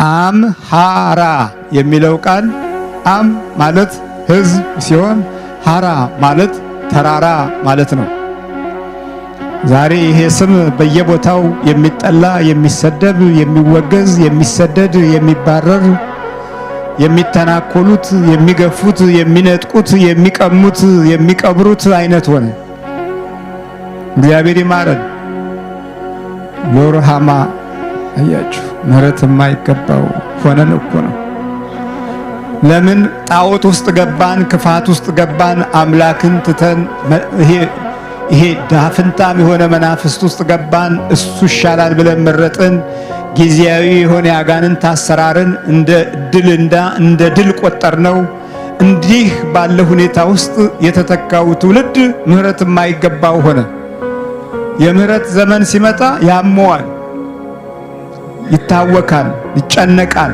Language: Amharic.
አምሃራ የሚለው ቃል አም ማለት ሕዝብ ሲሆን ሃራ ማለት ተራራ ማለት ነው። ዛሬ ይሄ ስም በየቦታው የሚጠላ፣ የሚሰደብ፣ የሚወገዝ፣ የሚሰደድ፣ የሚባረር፣ የሚተናኮሉት፣ የሚገፉት፣ የሚነጥቁት፣ የሚቀሙት፣ የሚቀብሩት አይነት ሆነ። እግዚአብሔር ይማረን። ሎርሃማ አያችሁ፣ ምህረት የማይገባው ሆነን እኮ ነው። ለምን ጣዖት ውስጥ ገባን? ክፋት ውስጥ ገባን? አምላክን ትተን ይሄ ዳፍንታም የሆነ መናፍስት ውስጥ ገባን። እሱ ይሻላል ብለን መረጥን። ጊዜያዊ የሆነ ያጋንንት አሰራርን እንደ ድል ቆጠርነው። እንዲህ ባለ ሁኔታ ውስጥ የተተካው ትውልድ ምህረት የማይገባው ሆነ። የምህረት ዘመን ሲመጣ ያመዋል፣ ይታወካል፣ ይጨነቃል።